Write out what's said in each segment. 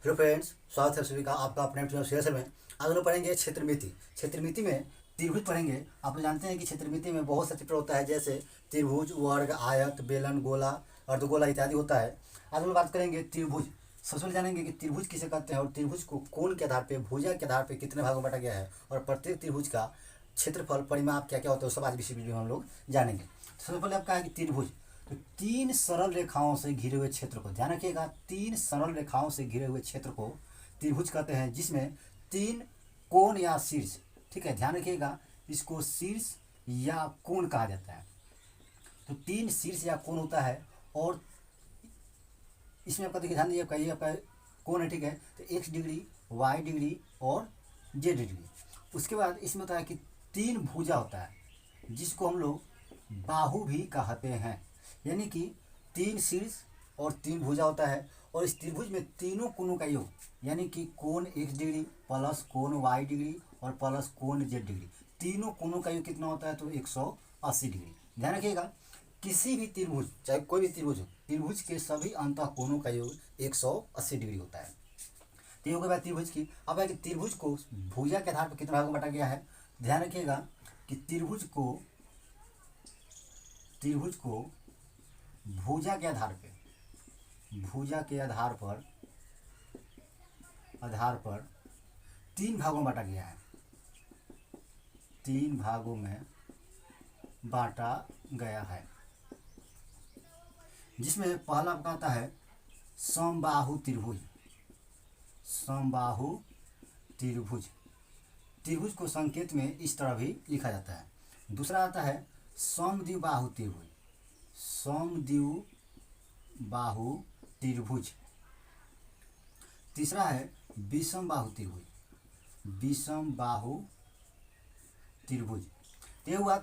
Hello friends, स्वागत है सभी का आपका अपने शेयर में। आज हम लोग पढ़ेंगे क्षेत्रमिति। क्षेत्रमिति में त्रिभुज पढ़ेंगे। आप लोग जानते हैं कि क्षेत्रमिति में बहुत सा चित्र होता है, जैसे त्रिभुज, वर्ग, आयत, बेलन, गोला, अर्धगोला इत्यादि होता है। आज हम लोग बात करेंगे त्रिभुज। सबसे पहले जानेंगे कि त्रिभुज किसे कहते हैं और त्रिभुज को कोण के आधार पर, भुजा के आधार पर कितने भागों में बांटा गया है और प्रत्येक त्रिभुज का क्षेत्रफल, परिमाप क्या क्या होता है, वो सब आज इसी वीडियो में हम लोग जानेंगे। सबसे पहले आपका है कि त्रिभुज तो तीन सरल रेखाओं से घिरे हुए क्षेत्र को, ध्यान रखिएगा, तीन सरल रेखाओं से घिरे हुए क्षेत्र को त्रिभुज कहते हैं, जिसमें तीन कोण या शीर्ष, ठीक है, ध्यान रखिएगा, इसको शीर्ष या कोण कहा जाता है। तो तीन शीर्ष या कोण होता है और इसमें आपका देखिए, ध्यान दीजिए, आपका ये आपका कोण है, ठीक है, तो एक्स डिग्री, वाई डिग्री और जेड डिग्री। उसके बाद इसमें होता है कि तीन भुजा होता है, जिसको हम लोग बाहु भी कहते हैं, यानी कि तीन शीर्ष और तीन भुजा होता है। और इस त्रिभुज में तीनों कोणों का योग, यानी कि कोण एक्स डिग्री प्लस कोण वाई डिग्री और प्लस कोण जेड डिग्री, तीनों कोणों का योग कितना होता है, तो 180 डिग्री। ध्यान रखिएगा, किसी भी त्रिभुज, चाहे कोई भी त्रिभुज हो, त्रिभुज के सभी अंतः कोणों का योग 180 डिग्री होता है। तो ये हो गया त्रिभुज की। अब है कि त्रिभुज को भुजा के आधार पर कितने भागों में बांटा गया है। ध्यान रखिएगा कि त्रिभुज को भुजा के आधार पर तीन भागों में बांटा गया है, तीन भागों में बांटा गया है, जिसमें पहला आपका आता है समबाहु त्रिभुज। समबाहु त्रिभुज, त्रिभुज को संकेत में इस तरह भी लिखा जाता है। दूसरा आता है समद्विबाहु त्रिभुज, समद्विबाहु त्रिभुज। तीसरा है विषमबाहु त्रिभुज, विषमबाहु त्रिभुज। ये हुआ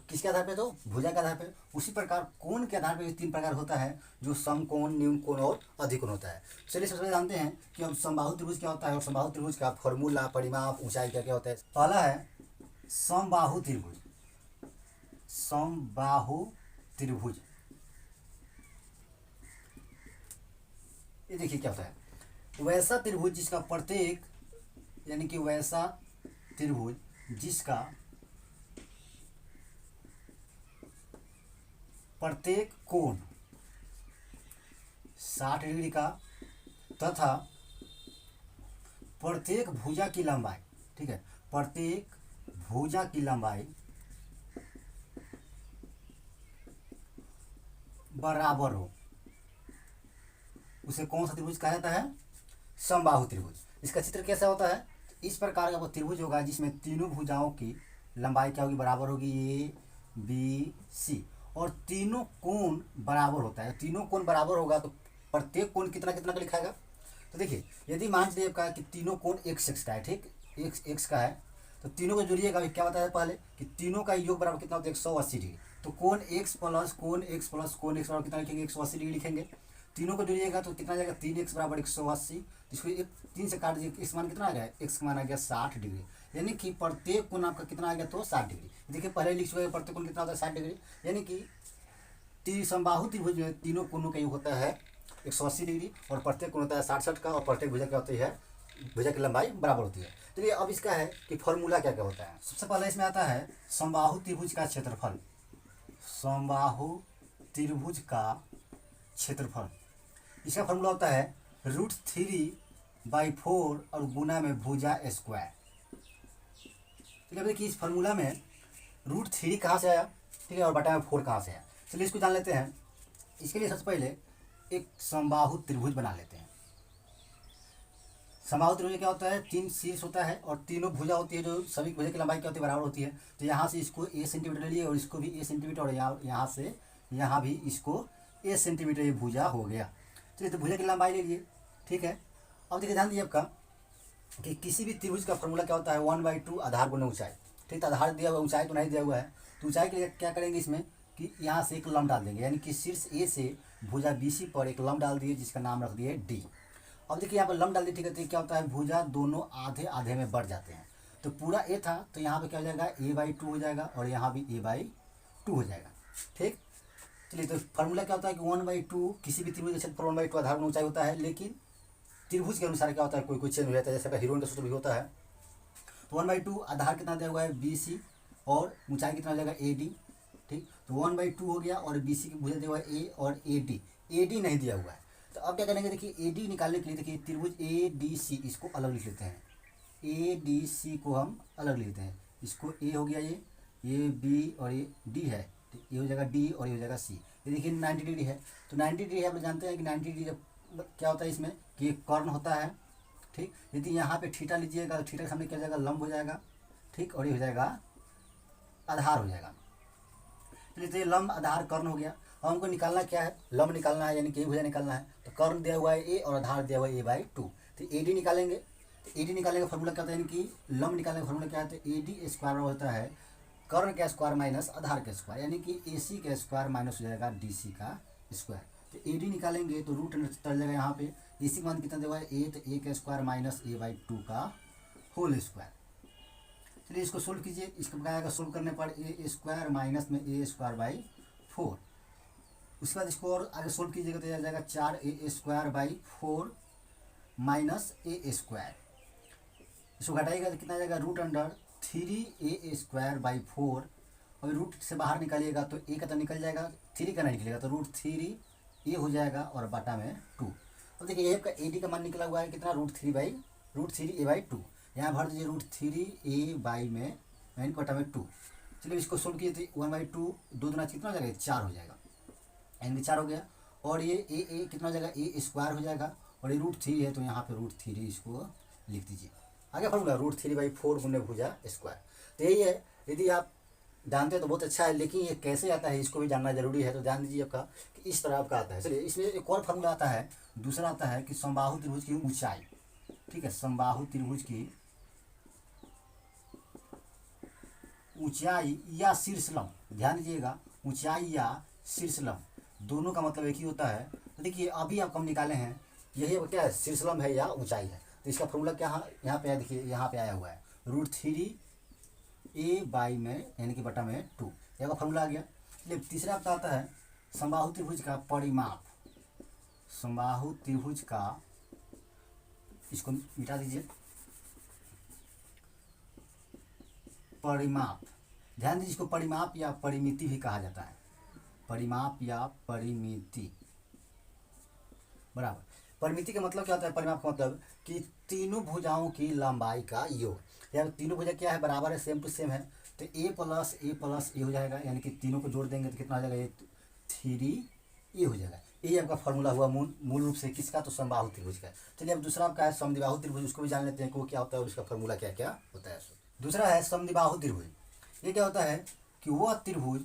किसके आधार पे, तो भुजा के आधार पे। उसी प्रकार कोण के आधार पे तीन प्रकार होता है, जो समकोण, न्यून कोण और अधिकोण होता है। चलिए सबसे जानते हैं कि अब समबाहु त्रिभुज क्या होता है और समबाहु त्रिभुज का फॉर्मूला, परिमाप, ऊंचाई क्या क्या होता है। पहला है समबाहु त्रिभुज। समबाहु त्रिभुज, ये देखिए क्या होता है, वैसा त्रिभुज जिसका प्रत्येक, यानी कि वैसा त्रिभुज जिसका प्रत्येक कोण 60 डिग्री का तथा प्रत्येक भुजा की लंबाई, ठीक है, प्रत्येक भुजा की लंबाई बराबर हो, उसे कौन सा त्रिभुज कहा जाता है, समबाहु त्रिभुज। इसका चित्र कैसा होता है, इस प्रकार का वो त्रिभुज होगा जिसमें तीनों भुजाओं की लंबाई क्या होगी, बराबर होगी, ए बी सी, और तीनों कोण बराबर होता है। तीनों कोण बराबर होगा तो प्रत्येक कोण कितना कितना का लिखाएगा। तो देखिए, यदि मान लीजिए का कि तीनों कोण एक्स एक्स का है, ठीक, एक्स का है, तो तीनों को जोड़िएगा, क्या बताया पहले कि तीनों का योग बराबर कितना होता है, 180 डिग्री। तो कोण एक्स प्लस कोण एक्स प्लस कोण एक्स बराबर कितना लिखेंगे, 180 डिग्री लिखेंगे। तीनों को जोड़िएगा तो कितना जाएगा, 3x बराबर 180। इसको एक 3 से काट दीजिए, एक्स मान कितना आ गया, एक्स मान आ गया 60 डिग्री, यानी कि प्रत्येक कोण आपका कितना आ गया, तो 60 डिग्री। देखिए पहले लिख चुके हैं, प्रत्येक कोण कितना होता है, 60 डिग्री, यानी कि समबाहु त्रिभुज में तीनों कोणों का योग होता है 180 डिग्री और प्रत्येक कोण होता है 60 का, और प्रत्येक भुजा क्या होती है, भुजा की लंबाई बराबर होती है। चलिए अब इसका है कि फॉर्मूला क्या क्या होता है। सबसे पहले इसमें आता है समबाहु त्रिभुज का क्षेत्रफल। समबाहु त्रिभुज का क्षेत्रफल, इसका फॉर्मूला होता है √3/4 और गुना में भुजा स्क्वायर। ठीक है, देखिए इस फॉर्मूला में √3 कहाँ से आया, ठीक है, और बटा में 4 कहाँ से आया। चलिए इसको जान लेते हैं। इसके लिए सबसे पहले एक समबाहु त्रिभुज बना लेते हैं। समबाहु त्रिभुज क्या होता है, तीन शीर्ष होता है और तीनों भुजा होती है, जो सभी भुजा की लंबाई क्या होती है, बराबर होती है। तो यहाँ से इसको a सेंटीमीटर ले लिए और इसको भी a सेंटीमीटर, और यहाँ से यहाँ भी इसको a सेंटीमीटर, ये भुजा हो गया। चलिए तो भुजा की लंबाई ले लिए, ठीक है। अब देखिए ध्यान दीजिए आपका कि किसी भी त्रिभुज का फॉर्मूला क्या होता है, 1/2 आधार गुना ऊंचाई, ठीक है। आधार दिया हुआ, ऊंचाई तो नहीं दिया हुआ है, तो ऊंचाई के लिए क्या करेंगे, इसमें कि यहाँ से एक लंब डाल देंगे, यानी कि शीर्ष ए से भुजा BC पर एक लंब डाल दिए, जिसका नाम रख दिए D। अब देखिए यहाँ पर लंब डाल दिए, ठीक है, तो क्या होता है, भुजा दोनों आधे आधे में बढ़ जाते हैं। तो पूरा A था, तो यहाँ पे क्या हो जाएगा, a/2 हो जाएगा, और यहाँ भी a/2 हो जाएगा, ठीक। चलिए तो फार्मूला क्या होता है कि 1/2, किसी भी त्रिभुज का क्षेत्रफल 1/2 आधार गुना ऊंचाई होता है, लेकिन त्रिभुज के अनुसार क्या होता है, कोई कोई चेंज हो जाता है, जैसे हीरोइन का सूत्र भी होता है। तो 1/2 आधार कितना दिया हुआ है BC और ऊंचाई कितना हो जाएगा AD, ठीक। तो 1/2 हो गया और BC की भुजा दिया हुआ है A और AD नहीं दिया हुआ है। तो अब क्या करेंगे, देखिए AD निकालने के लिए देखिए त्रिभुज ADC इसको अलग लिख लेते हैं, ADC को हम अलग लिख लेते हैं। इसको A हो गया, ये B और ये D है, ये हो जाएगा D और ये हो जाएगा C। ये देखिए 90 डिग्री है। तो 90 डिग्री हम जानते हैं कि 90 डिग्री जब क्या होता है इसमें कि कर्ण होता है, ठीक। यदि यहाँ पे थीटा लीजिएगा तो थीटा के सामने क्या हो जाएगा, लंब हो जाएगा, ठीक। और ये हो जाएगा आधार हो जाएगा। चलिए, तो ये लंब आधार कर्ण हो गया। अब हमको निकालना क्या है, लंब निकालना है, यानी कि भुजा निकालना है। तो कर्ण दिया हुआ है A और आधार दिया हुआ है A/2। तो AD निकालेंगे। तो AD निकालने का फॉर्मूला क्या होता है, यानी कि लंब निकालने का फॉर्मूला क्या है, तो AD स्क्वायर होता है कर्ण का स्क्वायर माइनस आधार का स्क्वायर, यानी कि AC का स्क्वायर माइनस हो जाएगा DC का स्क्वायर। तो AD निकालेंगे तो रूट चल जाएगा यहाँ पे। AC का मान कितना दिया हुआ है A, तो A का स्क्वायर माइनस A/2 का होल स्क्वायर। चलिए इसको सोल्व कीजिए। इसको क्या आएगा, सोल्व करने पर A स्क्वायर माइनस में A²/4। उसके बाद इसको और आगे सोल्व कीजिएगा तो यह आ जाएगा 4A² माइनस A²। इसको घटाइएगा तो कितना आ जाएगा, √3A²/4। और रूट से बाहर निकालिएगा तो A का तो निकल जाएगा, 3 का नहीं निकलेगा, तो √3A हो जाएगा और बटा में 2। अब देखिए A का AD का मान निकला हुआ है कितना, √3A/2। यहाँ भर दीजिए √3A में बटा में 2। चलिए इसको सोल्व कीजिए तो 1/2 2 दूना कितना हो जाएगा, 4 हो जाएगा, यानी 4 हो गया। और ये A कितना हो जाएगा, A² हो जाएगा। और ये √3 है तो यहाँ पे √3 इसको लिख दीजिए। आगे फॉर्मूला √3/4 गुने भुजा स्क्वायर। तो यही है, यदि आप जानते हैं तो बहुत अच्छा है, लेकिन ये कैसे आता है इसको भी जानना जरूरी है। तो जान दीजिए आपका कि इस तरह आपका आता है। चलिए इसमें एक और फॉर्मूला आता है, दूसरा आता है कि समबाहु त्रिभुज की ऊंचाई, ठीक है। समबाहु त्रिभुज की ऊंचाई या शीर्षलंब, ध्यान दीजिएगा, ऊंचाई या शीर्षलंब दोनों का मतलब एक ही होता है। तो देखिए अभी आप हम निकाले हैं, यही क्या है, शीर्षलंब है या ऊंचाई है। तो इसका फॉर्मूला क्या है, यहाँ पे देखिए, यहाँ पे आया हुआ है √3A में यानी कि बटा में 2, यह का फॉर्मूला आ गया। चलिए तीसरा आपका आता है समबाहु त्रिभुज का परिमाप। समबाहु त्रिभुज का, इसको मिटा दीजिए, परिमाप। ध्यान दीजिए, इसको परिमाप या परिमिति भी कहा जाता है, परिमाप या परिमिति बराबर। परिमिति का मतलब क्या होता है, परिमाप का मतलब कि तीनों भुजाओं की लंबाई का योग। यानी तीनों भुजा क्या है, बराबर है, सेम टू सेम है। तो A + A हो जाएगा, यानी कि तीनों को जोड़ देंगे तो कितना हो जाएगा, ये 3A हो जाएगा। ये आपका फॉर्मूला हुआ मूल रूप से किसका, तो समबाहु त्रिभुज का। चलिए अब दूसरा आपका है समद्विबाहु त्रिभुज, उसको भी जान लेते हैं कि वो क्या होता है और उसका फॉर्मूला क्या क्या होता है। दूसरा है समद्विबाहु त्रिभुज। ये क्या होता है कि वह त्रिभुज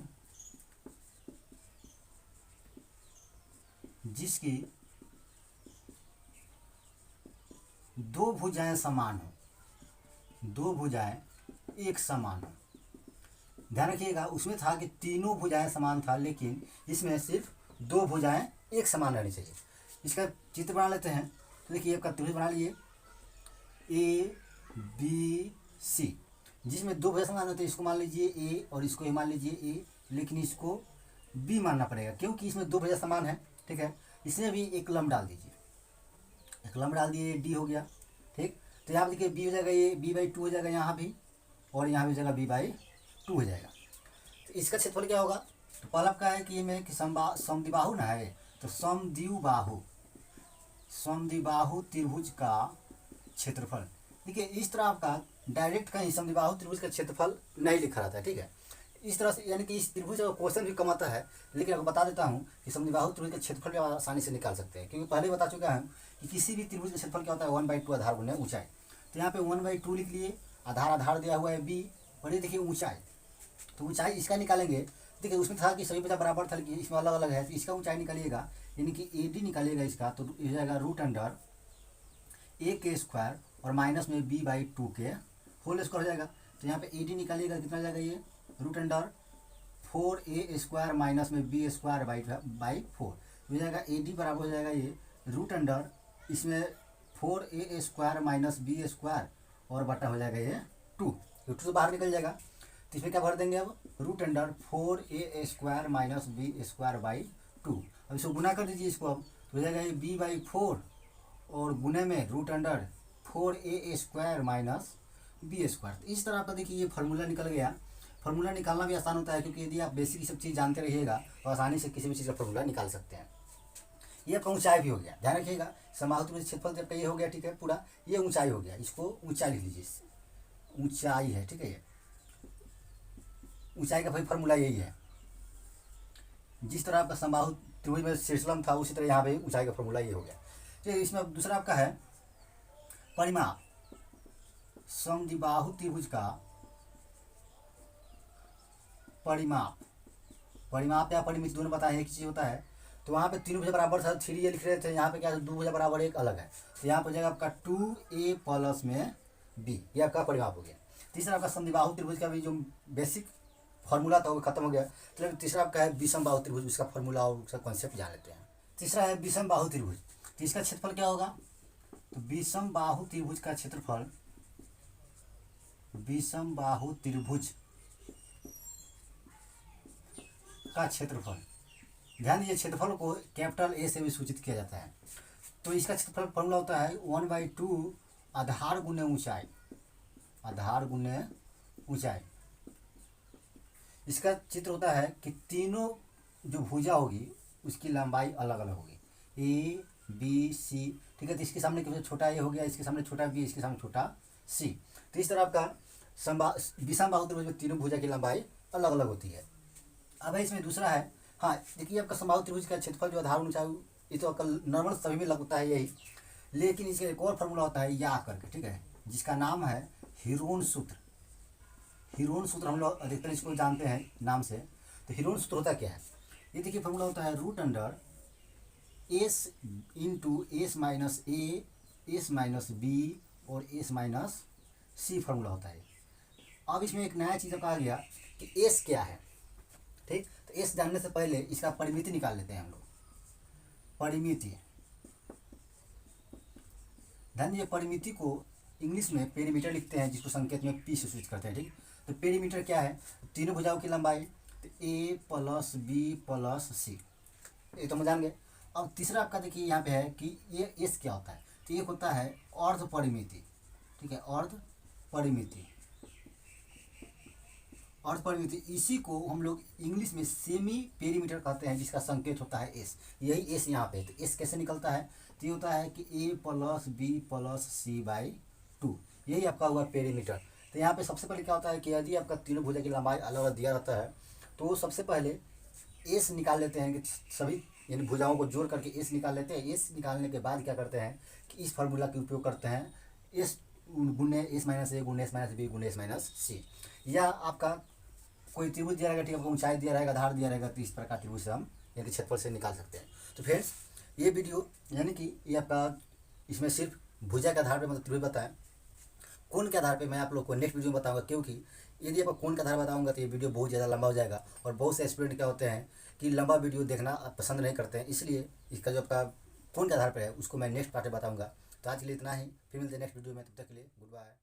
जिसकी दो भुजाएं समान हो, दो भुजाएं एक समान हो। ध्यान रखिएगा, उसमें था कि तीनों भुजाएं समान था, लेकिन इसमें सिर्फ दो भुजाएं एक समान रहनी चाहिए। इसका चित्र बना लेते हैं। तो देखिए आपका त्रिभुज बना लिए ABC, जिसमें दो भुजा समान होते हैं। इसको मान लीजिए A और इसको मान लीजिए A, लेकिन इसको B मानना पड़ेगा क्योंकि इसमें दो भुजा समान है, ठीक है। इसमें भी एक लंब डाल दीजिए, एक लंब डाल दिए, D हो गया, ठीक। तो यहाँ पर देखिए B हो जाएगा, ये B/2 हो जाएगा यहाँ भी, और यहाँ भी हो जाएगा B/2 हो जाएगा। तो इसका क्षेत्रफल क्या होगा, तो पहला का है कि में कि समद्विबाहु ना है, तो समद्विबाहु त्रिभुज का क्षेत्रफल। देखिए इस तरह आपका डायरेक्ट कहीं समद्विबाहु त्रिभुज का क्षेत्रफल नहीं लिखा रहता है, ठीक है। इस तरह से यानी कि इस त्रिभुज का क्वेश्चन भी कम आता है, लेकिन आपको बता देता हूँ कि समद्विबाहु त्रिभुज का क्षेत्रफल भी आसानी से निकाल सकते हैं, क्योंकि पहले बता चुका हूँ कि किसी भी त्रिभुज का क्षेत्रफल क्या होता है, 1/2 आधार गुने ऊंचाई। तो यहाँ पे 1/2 लिख लिए, आधार दिया हुआ है B, और ये देखिए ऊंचाई, तो ऊंचाई इसका निकालेंगे। देखिए उसमें था कि सभी भुजा बराबर था, लेकिन इसमें अलग अलग है, तो इसका ऊंचाई निकालिएगा, यानी कि AD निकालिएगा इसका, तो हो जाएगा √A² और माइनस में B/2 के होल स्क्वायर हो जाएगा। तो यहाँ पे AD निकालिएगा, कितना हो जाएगा, ये √4A² माइनस में B²/4 हो जाएगा। AD बराबर हो जाएगा ये इसमें 4A² माइनस B² और बटा हो जाएगा ये 2 से बाहर निकल जाएगा। तो इसमें क्या भर देंगे अब, √4A² माइनस B²/2। अब इसको गुना कर दीजिए इसको, अब हो जाएगा ये B/4 और गुने में root under 4a² minus b²। इस तरह आपका देखिए ये फार्मूला निकल गया। फार्मूला निकालना भी आसान होता है, क्योंकि यदि आप बेसिक सब चीज़ जानते रहिएगा तो आसानी से किसी भी चीज़ का फार्मूला निकाल सकते हैं। ये आपका ऊंचाई भी हो गया, ध्यान रखिएगा। समबाहु त्रिभुज क्षेत्रफल जब ये हो गया, ठीक है, पूरा ये ऊंचाई हो गया। इसको ऊंचाई लिख लीजिए, ऊंचाई है, ठीक है। ये ऊंचाई का भाई फार्मूला यही है। जिस तरह आपका समबाहु त्रिभुज में शीर्षलंब था, उसी तरह यहाँ पे ऊंचाई का फार्मूला ये हो गया। तो इसमें दूसरा आपका है परिमाप। समद्विबाहु त्रिभुज का परिमाप। परिमाप या परिमिति दोनों बताए, एक चीज़ होता है। तो वहाँ पे तीनों भुजा बराबर था, 3 ये लिख रहे थे, यहाँ पे क्या है, 2 भुजा बराबर 1 अलग है। तो यहाँ पर हो जाएगा आपका 2a प्लस में b, ये आपका परिमाप हो गया। तीसरा आपका समद्विबाहु त्रिभुज का भी जो बेसिक फार्मूला था वो खत्म हो गया। तो तीसरा आपका है विषम बाहु त्रिभुज, उसका फार्मूला और उसका कॉन्सेप्ट जान लेते हैं। तीसरा है विषम बाहु त्रिभुज। तो इसका क्षेत्रफल क्या होगा, तो विषम बाहु त्रिभुज का क्षेत्रफल, विषम बाहु त्रिभुज का क्षेत्रफल, ध्यान दीजिए क्षेत्रफल को कैपिटल ए से भी सूचित किया जाता है। तो इसका क्षेत्रफल फॉर्मूला होता है 1/2 आधार गुने ऊंचाई, आधार गुने ऊंचाई। इसका चित्र होता है कि तीनों जो भुजा होगी उसकी लंबाई अलग अलग होगी, ए बी सी, ठीक है। तो इसके सामने छोटा ए हो गया, इसके सामने छोटा बी, इसके सामने छोटा सी। तो इस तरह आपका विषम बाहु त्रिभुज में तीनों भुजा की लंबाई अलग अलग होती है। अब है इसमें दूसरा है, हाँ देखिए आपका समबाहु त्रिभुज का क्षेत्रफल जो आधार ऊंचाई, ये तो आपका नॉर्मल सभी में लगता है यही, लेकिन इसका एक और फार्मूला होता है या करके, ठीक है, जिसका नाम है हीरोन सूत्र। हीरोन सूत्र हम लोग अधिकतर इसको जानते हैं नाम से। तो हीरोन सूत्र होता क्या है, ये देखिए फार्मूला होता है root under S into S minus A, S minus B और एस माइनस सी फार्मूला होता है। अब इसमें एक नया चीज़ कहा गया कि एस क्या है, ठीक। तो एस जानने से पहले इसका परिमिति निकाल लेते हैं हम लोग। परिमिति, ध्यान दीजिए, परिमिति को इंग्लिश में पेरीमीटर लिखते हैं, जिसको संकेत में पी से सूचित करते हैं, ठीक। तो पेरीमीटर क्या है, तीनों भुजाओं की लंबाई, तो ए प्लस बी प्लस सी, ये तो हम जान गए। अब तीसरा आपका देखिए यहाँ पे है कि ये एस क्या होता है, तो एक होता है अर्ध परिमिति, ठीक है, अर्ध परिमिति। अर्ध परिमिति, इसी को हम लोग इंग्लिश में सेमी पेरीमीटर कहते हैं, जिसका संकेत होता है एस। यही एस यहाँ पे, तो एस कैसे निकलता है, तो ये होता है कि ए प्लस बी प्लस सी/2, यही आपका हुआ पेरीमीटर। तो यहाँ पे सबसे पहले क्या होता है कि यदि आपका तीनों भुजा की लंबाई अलग अलग दिया रहता है, तो सबसे पहले एस निकाल लेते हैं कि सभी यानी भुजाओं को जोड़ करके एस निकाल लेते हैं। एस निकालने के बाद क्या करते हैं कि इस फार्मूला का उपयोग करते हैं, एस गुने एस माइनस ए गुने एस माइनस बी गुने एस माइनस सी। या आपका कोई त्रिभुज दिया रहेगा, ठीक है, आपको ऊंचाई दिया रहेगा, आधार दिया रहेगा, तो इस प्रकार त्रिभुज से हम यानी क्षेत्रफल से निकाल सकते हैं। तो फ्रेंड्स, ये वीडियो यानी कि ये आपका इसमें सिर्फ भुजा के आधार पर मतलब त्रिभुज बताएं, कोण के आधार पे मैं आप लोग को नेक्स्ट वीडियो में बताऊंगा, क्योंकि यदि आप कोण के आधार बताऊंगा तो ये वीडियो बहुत ज़्यादा लंबा हो जाएगा। और बहुत से स्टूडेंट क्या होते हैं कि लंबा वीडियो देखना पसंद नहीं करते हैं, इसलिए इसका जो आपका कोण के आधार पर है उसको मैं नेक्स्ट पार्ट में बताऊँगा। तो आज के लिए इतना ही, फिर मिलते हैं नेक्स्ट वीडियो में, तब तक के लिए गुड बाय।